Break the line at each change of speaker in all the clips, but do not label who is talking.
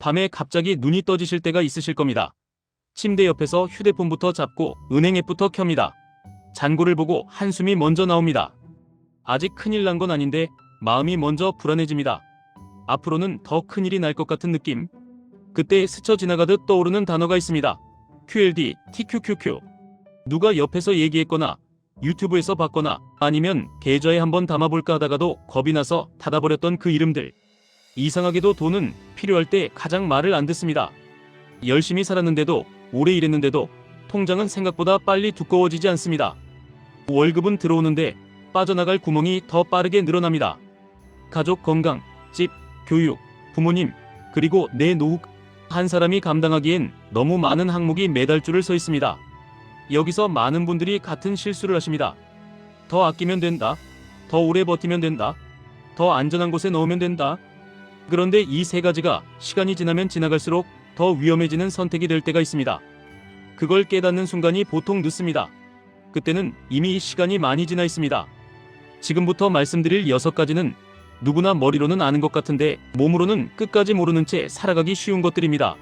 밤에 갑자기 눈이 떠지실 때가 있으실 겁니다. 침대 옆에서 휴대폰부터 잡고 은행 앱부터 켭니다. 잔고를 보고 한숨이 먼저 나옵니다. 아직 큰일 난 건 아닌데 마음이 먼저 불안해집니다. 앞으로는 더 큰일이 날 것 같은 느낌. 그때 스쳐 지나가듯 떠오르는 단어가 있습니다. QLD, TQQQ. 누가 옆에서 얘기했거나 유튜브에서 봤거나 아니면 계좌에 한번 담아볼까 하다가도 겁이 나서 닫아버렸던 그 이름들. 이상하게도 돈은 필요할 때 가장 말을 안 듣습니다. 열심히 살았는데도, 오래 일했는데도 통장은 생각보다 빨리 두꺼워지지 않습니다. 월급은 들어오는데 빠져나갈 구멍이 더 빠르게 늘어납니다. 가족 건강, 집, 교육, 부모님, 그리고 내 노후. 한 사람이 감당하기엔 너무 많은 항목이 매달 줄을 서 있습니다. 여기서 많은 분들이 같은 실수를 하십니다. 더 아끼면 된다. 더 오래 버티면 된다. 더 안전한 곳에 넣으면 된다. 그런데 이 세 가지가 시간이 지나면 지나갈수록 더 위험해지는 선택이 될 때가 있습니다. 그걸 깨닫는 순간이 보통 늦습니다. 그때는 이미 시간이 많이 지나 있습니다. 지금부터 말씀드릴 6가지는 누구나 머리로는 아는 것 같은데 몸으로는 끝까지 모르는 채 살아가기 쉬운 것들입니다.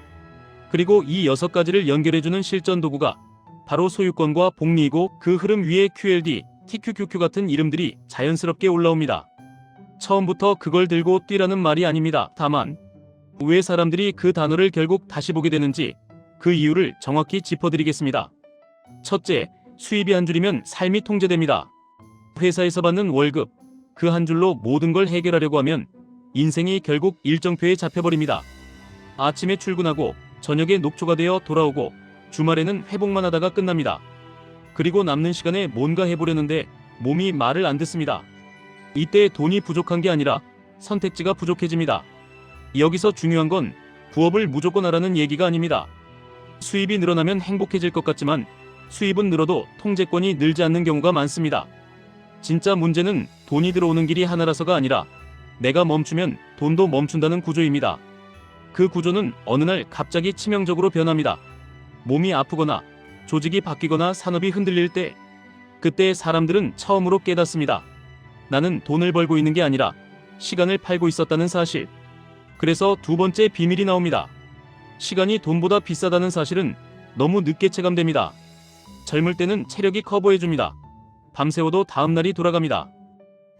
그리고 이 6가지를 연결해주는 실전 도구가 바로 소유권과 복리이고 그 흐름 위에 QLD, TQQQ 같은 이름들이 자연스럽게 올라옵니다. 처음부터 그걸 들고 뛰라는 말이 아닙니다. 다만 왜 사람들이 그 단어를 결국 다시 보게 되는지 그 이유를 정확히 짚어드리겠습니다. 첫째, 수입이 한 줄이면 삶이 통제됩니다. 회사에서 받는 월급, 그 한 줄로 모든 걸 해결하려고 하면 인생이 결국 일정표에 잡혀버립니다. 아침에 출근하고 저녁에 녹초가 되어 돌아오고 주말에는 회복만 하다가 끝납니다. 그리고 남는 시간에 뭔가 해보려는데 몸이 말을 안 듣습니다. 이때 돈이 부족한 게 아니라 선택지가 부족해집니다. 여기서 중요한 건 부업을 무조건 하라는 얘기가 아닙니다. 수입이 늘어나면 행복해질 것 같지만 수입은 늘어도 통제권이 늘지 않는 경우가 많습니다. 진짜 문제는 돈이 들어오는 길이 하나라서가 아니라 내가 멈추면 돈도 멈춘다는 구조입니다. 그 구조는 어느 날 갑자기 치명적으로 변합니다. 몸이 아프거나 조직이 바뀌거나 산업이 흔들릴 때, 그때 사람들은 처음으로 깨닫습니다. 나는 돈을 벌고 있는 게 아니라 시간을 팔고 있었다는 사실. 그래서 두 번째 비밀이 나옵니다. 시간이 돈보다 비싸다는 사실은 너무 늦게 체감됩니다. 젊을 때는 체력이 커버해줍니다. 밤새워도 다음날이 돌아갑니다.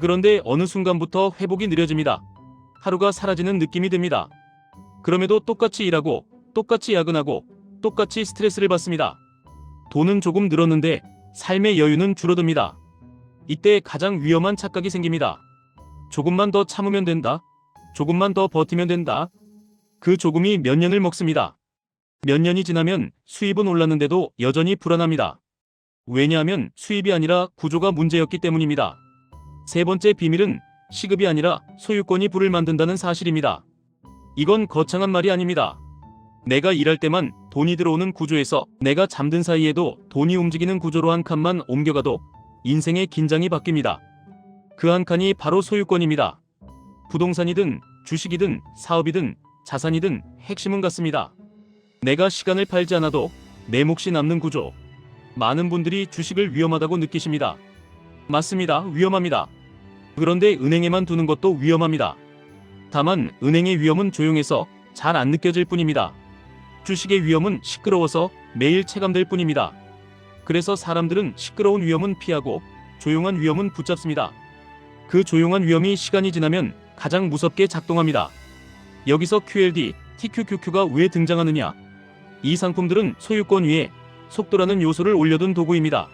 그런데 어느 순간부터 회복이 느려집니다. 하루가 사라지는 느낌이 듭니다. 그럼에도 똑같이 일하고 똑같이 야근하고 똑같이 스트레스를 받습니다. 돈은 조금 늘었는데 삶의 여유는 줄어듭니다. 이때 가장 위험한 착각이 생깁니다. 조금만 더 참으면 된다. 조금만 더 버티면 된다. 그 조금이 몇 년을 먹습니다. 몇 년이 지나면 수입은 올랐는데도 여전히 불안합니다. 왜냐하면 수입이 아니라 구조가 문제였기 때문입니다. 세 번째 비밀은 시급이 아니라 소유권이 부를 만든다는 사실입니다. 이건 거창한 말이 아닙니다. 내가 일할 때만 돈이 들어오는 구조에서 내가 잠든 사이에도 돈이 움직이는 구조로 한 칸만 옮겨가도 인생의 긴장이 바뀝니다. 그 한 칸이 바로 소유권입니다. 부동산이든 주식이든 사업이든 자산이든 핵심은 같습니다. 내가 시간을 팔지 않아도 내 몫이 남는 구조. 많은 분들이 주식을 위험하다고 느끼십니다. 맞습니다. 위험합니다. 그런데 은행에만 두는 것도 위험합니다. 다만 은행의 위험은 조용해서 잘 안 느껴질 뿐입니다. 주식의 위험은 시끄러워서 매일 체감될 뿐입니다. 그래서 사람들은 시끄러운 위험은 피하고 조용한 위험은 붙잡습니다. 그 조용한 위험이 시간이 지나면 가장 무섭게 작동합니다. 여기서 QLD, TQQQ가 왜 등장하느냐? 이 상품들은 소유권 위에 속도라는 요소를 올려둔 도구입니다.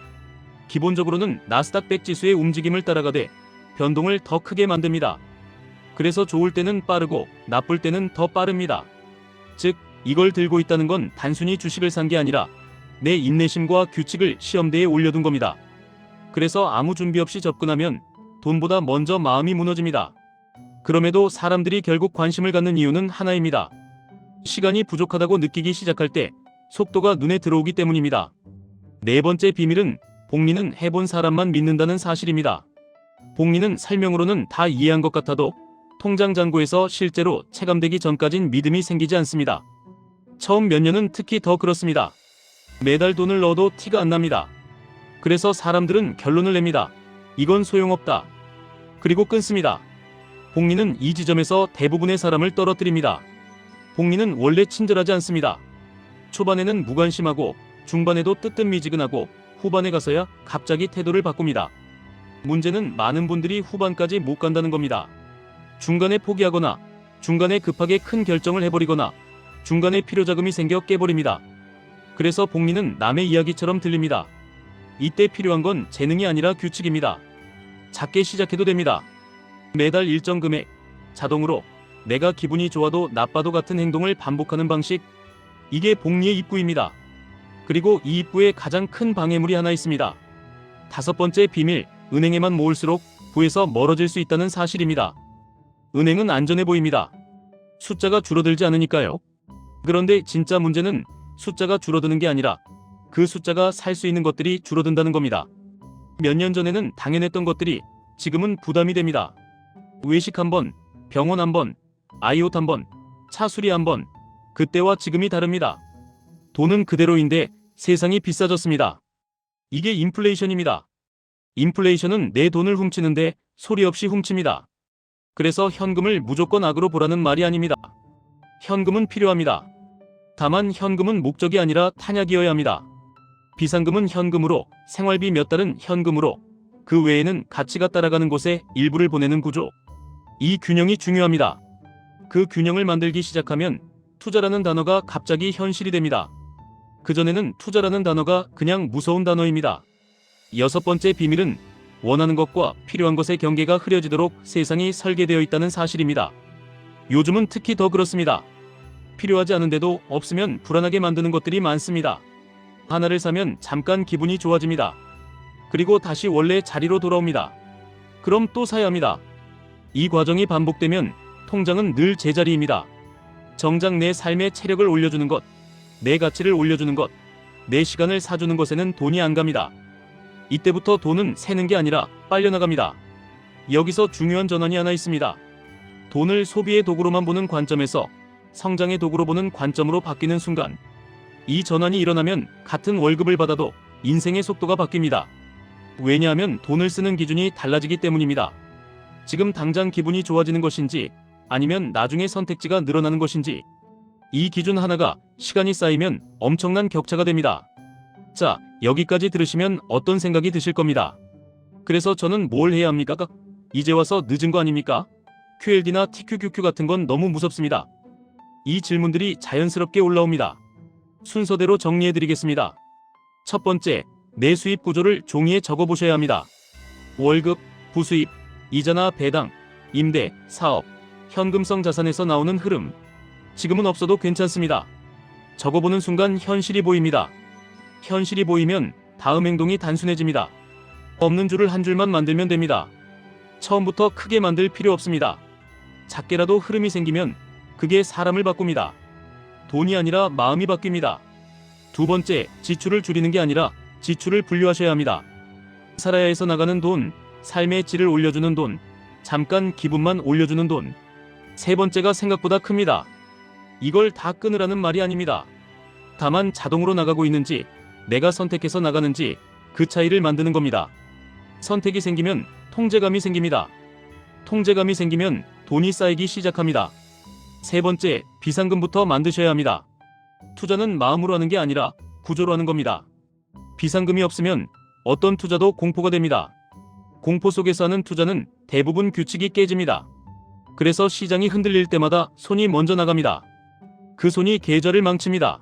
기본적으로는 나스닥 100 지수의 움직임을 따라가되 변동을 더 크게 만듭니다. 그래서 좋을 때는 빠르고 나쁠 때는 더 빠릅니다. 즉, 이걸 들고 있다는 건 단순히 주식을 산 게 아니라 내 인내심과 규칙을 시험대에 올려둔 겁니다. 그래서 아무 준비 없이 접근하면 돈보다 먼저 마음이 무너집니다. 그럼에도 사람들이 결국 관심을 갖는 이유는 하나입니다. 시간이 부족하다고 느끼기 시작할 때 속도가 눈에 들어오기 때문입니다. 네 번째 비밀은 복리는 해본 사람만 믿는다는 사실입니다. 복리는 설명으로는 다 이해한 것 같아도 통장 잔고에서 실제로 체감되기 전까진 믿음이 생기지 않습니다. 처음 몇 년은 특히 더 그렇습니다. 매달 돈을 넣어도 티가 안 납니다. 그래서 사람들은 결론을 냅니다. 이건 소용없다. 그리고 끊습니다. 복리는 이 지점에서 대부분의 사람을 떨어뜨립니다. 복리는 원래 친절하지 않습니다. 초반에는 무관심하고 중반에도 뜨뜻미지근하고 후반에 가서야 갑자기 태도를 바꿉니다. 문제는 많은 분들이 후반까지 못 간다는 겁니다. 중간에 포기하거나 중간에 급하게 큰 결정을 해버리거나 중간에 필요자금이 생겨 깨버립니다. 그래서 복리는 남의 이야기처럼 들립니다. 이때 필요한 건 재능이 아니라 규칙입니다. 작게 시작해도 됩니다. 매달 일정 금액, 자동으로 내가 기분이 좋아도 나빠도 같은 행동을 반복하는 방식, 이게 복리의 입구입니다. 그리고 이 입구에 가장 큰 방해물이 하나 있습니다. 5번째 비밀, 은행에만 모을수록 부에서 멀어질 수 있다는 사실입니다. 은행은 안전해 보입니다. 숫자가 줄어들지 않으니까요. 그런데 진짜 문제는 숫자가 줄어드는 게 아니라 그 숫자가 살 수 있는 것들이 줄어든다는 겁니다. 몇 년 전에는 당연했던 것들이 지금은 부담이 됩니다. 외식 한 번, 병원 한 번, 아이 옷 한 번, 차 수리 한 번, 그때와 지금이 다릅니다. 돈은 그대로인데 세상이 비싸졌습니다. 이게 인플레이션입니다. 인플레이션은 내 돈을 훔치는데 소리 없이 훔칩니다. 그래서 현금을 무조건 악으로 보라는 말이 아닙니다. 현금은 필요합니다. 다만 현금은 목적이 아니라 탄약이어야 합니다. 비상금은 현금으로, 생활비 몇 달은 현금으로, 그 외에는 가치가 따라가는 곳에 일부를 보내는 구조. 이 균형이 중요합니다. 그 균형을 만들기 시작하면 투자라는 단어가 갑자기 현실이 됩니다. 그전에는 투자라는 단어가 그냥 무서운 단어입니다. 6번째 비밀은 원하는 것과 필요한 것의 경계가 흐려지도록 세상이 설계되어 있다는 사실입니다. 요즘은 특히 더 그렇습니다. 필요하지 않은데도 없으면 불안하게 만드는 것들이 많습니다. 하나를 사면 잠깐 기분이 좋아집니다. 그리고 다시 원래 자리로 돌아옵니다. 그럼 또 사야 합니다. 이 과정이 반복되면 통장은 늘 제자리입니다. 정작 내 삶의 체력을 올려주는 것, 내 가치를 올려주는 것, 내 시간을 사주는 것에는 돈이 안 갑니다. 이때부터 돈은 새는 게 아니라 빨려나갑니다. 여기서 중요한 전환이 하나 있습니다. 돈을 소비의 도구로만 보는 관점에서 성장의 도구로 보는 관점으로 바뀌는 순간, 이 전환이 일어나면 같은 월급을 받아도 인생의 속도가 바뀝니다. 왜냐하면 돈을 쓰는 기준이 달라지기 때문입니다. 지금 당장 기분이 좋아지는 것인지 아니면 나중에 선택지가 늘어나는 것인지, 이 기준 하나가 시간이 쌓이면 엄청난 격차가 됩니다. 자, 여기까지 들으시면 어떤 생각이 드실 겁니다. 그래서 저는 뭘 해야 합니까? 이제 와서 늦은 거 아닙니까? QLD나 TQQQ 같은 건 너무 무섭습니다. 이 질문들이 자연스럽게 올라옵니다. 순서대로 정리해드리겠습니다. 첫 번째, 내 수입 구조를 종이에 적어보셔야 합니다. 월급, 부수입, 이자나 배당, 임대, 사업, 현금성 자산에서 나오는 흐름. 지금은 없어도 괜찮습니다. 적어보는 순간 현실이 보입니다. 현실이 보이면 다음 행동이 단순해집니다. 없는 줄을 한 줄만 만들면 됩니다. 처음부터 크게 만들 필요 없습니다. 작게라도 흐름이 생기면 그게 사람을 바꿉니다. 돈이 아니라 마음이 바뀝니다. 두 번째, 지출을 줄이는 게 아니라 지출을 분류하셔야 합니다. 살아야 해서 나가는 돈, 삶의 질을 올려주는 돈, 잠깐 기분만 올려주는 돈. 세 번째가 생각보다 큽니다. 이걸 다 끊으라는 말이 아닙니다. 다만 자동으로 나가고 있는지, 내가 선택해서 나가는지 그 차이를 만드는 겁니다. 선택이 생기면 통제감이 생깁니다. 통제감이 생기면 돈이 쌓이기 시작합니다. 세 번째, 비상금부터 만드셔야 합니다. 투자는 마음으로 하는 게 아니라 구조로 하는 겁니다. 비상금이 없으면 어떤 투자도 공포가 됩니다. 공포 속에서 하는 투자는 대부분 규칙이 깨집니다. 그래서 시장이 흔들릴 때마다 손이 먼저 나갑니다. 그 손이 계좌를 망칩니다.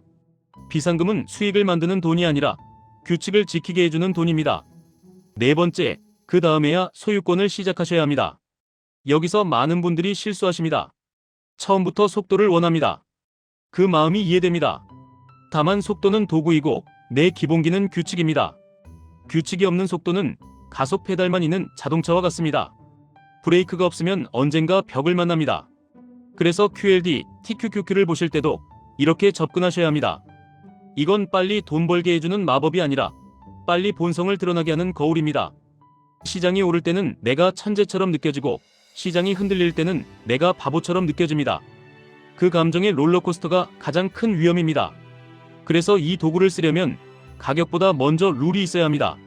비상금은 수익을 만드는 돈이 아니라 규칙을 지키게 해주는 돈입니다. 네 번째, 그 다음에야 소유권을 시작하셔야 합니다. 여기서 많은 분들이 실수하십니다. 처음부터 속도를 원합니다. 그 마음이 이해됩니다. 다만 속도는 도구이고 내 기본기는 규칙입니다. 규칙이 없는 속도는 가속 페달만 있는 자동차와 같습니다. 브레이크가 없으면 언젠가 벽을 만납니다. 그래서 QLD, TQQQ를 보실 때도 이렇게 접근하셔야 합니다. 이건 빨리 돈 벌게 해주는 마법이 아니라 빨리 본성을 드러나게 하는 거울입니다. 시장이 오를 때는 내가 천재처럼 느껴지고 시장이 흔들릴 때는 내가 바보처럼 느껴집니다. 그 감정의 롤러코스터가 가장 큰 위험입니다. 그래서 이 도구를 쓰려면 가격보다 먼저 룰이 있어야 합니다.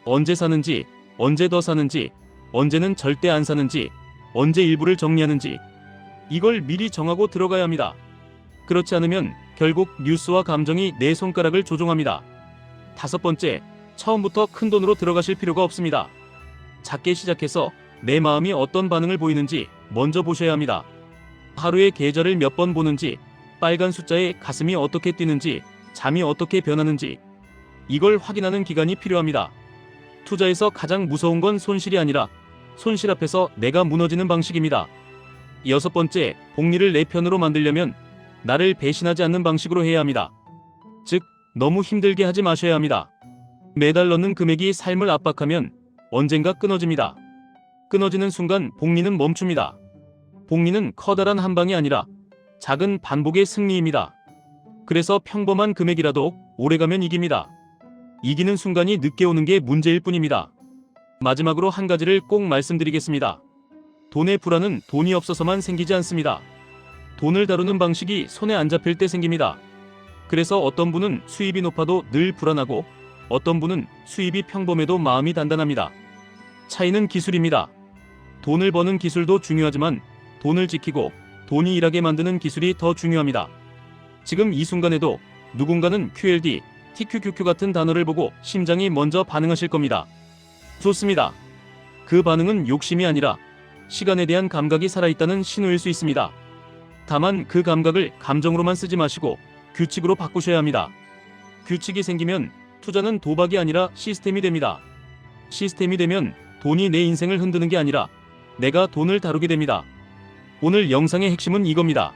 언제 사는지, 언제 더 사는지, 언제는 절대 안 사는지, 언제 일부를 정리하는지, 이걸 미리 정하고 들어가야 합니다. 그렇지 않으면 결국 뉴스와 감정이 내 손가락을 조종합니다. 5번째, 처음부터 큰 돈으로 들어가실 필요가 없습니다. 작게 시작해서 내 마음이 어떤 반응을 보이는지 먼저 보셔야 합니다. 하루에 계절을 몇 번 보는지, 빨간 숫자에 가슴이 어떻게 뛰는지, 잠이 어떻게 변하는지, 이걸 확인하는 기간이 필요합니다. 투자에서 가장 무서운 건 손실이 아니라 손실 앞에서 내가 무너지는 방식입니다. 6번째, 복리를 내 편으로 만들려면 나를 배신하지 않는 방식으로 해야 합니다. 즉, 너무 힘들게 하지 마셔야 합니다. 매달 넣는 금액이 삶을 압박하면 언젠가 끊어집니다. 끊어지는 순간 복리는 멈춥니다. 복리는 커다란 한 방이 아니라 작은 반복의 승리입니다. 그래서 평범한 금액이라도 오래가면 이깁니다. 이기는 순간이 늦게 오는 게 문제일 뿐입니다. 마지막으로 한 가지를 꼭 말씀드리겠습니다. 돈의 불안은 돈이 없어서만 생기지 않습니다. 돈을 다루는 방식이 손에 안 잡힐 때 생깁니다. 그래서 어떤 분은 수입이 높아도 늘 불안하고 어떤 분은 수입이 평범해도 마음이 단단합니다. 차이는 기술입니다. 돈을 버는 기술도 중요하지만 돈을 지키고 돈이 일하게 만드는 기술이 더 중요합니다. 지금 이 순간에도 누군가는 QLD, TQQQ 같은 단어를 보고 심장이 먼저 반응하실 겁니다. 좋습니다. 그 반응은 욕심이 아니라 시간에 대한 감각이 살아있다는 신호일 수 있습니다. 다만 그 감각을 감정으로만 쓰지 마시고 규칙으로 바꾸셔야 합니다. 규칙이 생기면 투자는 도박이 아니라 시스템이 됩니다. 시스템이 되면 돈이 내 인생을 흔드는 게 아니라 내가 돈을 다루게 됩니다. 오늘 영상의 핵심은 이겁니다.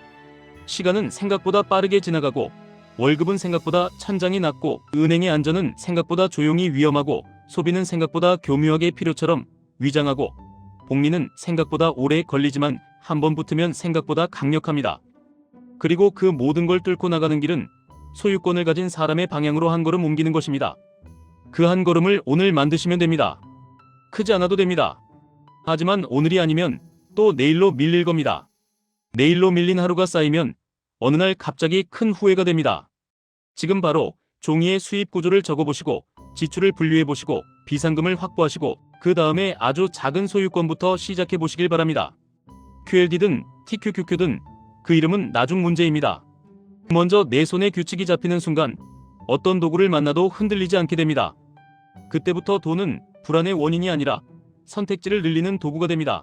시간은 생각보다 빠르게 지나가고 월급은 생각보다 천장이 낮고 은행의 안전은 생각보다 조용히 위험하고 소비는 생각보다 교묘하게 필요처럼 위장하고 복리는 생각보다 오래 걸리지만 한번 붙으면 생각보다 강력합니다. 그리고 그 모든 걸 뚫고 나가는 길은 소유권을 가진 사람의 방향으로 한 걸음 옮기는 것입니다. 그 한 걸음을 오늘 만드시면 됩니다. 크지 않아도 됩니다. 하지만 오늘이 아니면 또 내일로 밀릴 겁니다. 내일로 밀린 하루가 쌓이면 어느 날 갑자기 큰 후회가 됩니다. 지금 바로 종이에 수입 구조를 적어보시고 지출을 분류해보시고 비상금을 확보하시고 그 다음에 아주 작은 소유권부터 시작해보시길 바랍니다. QLD든 TQQQ든 그 이름은 나중 문제입니다. 먼저 내 손에 규칙이 잡히는 순간 어떤 도구를 만나도 흔들리지 않게 됩니다. 그때부터 돈은 불안의 원인이 아니라 선택지를 늘리는 도구가 됩니다.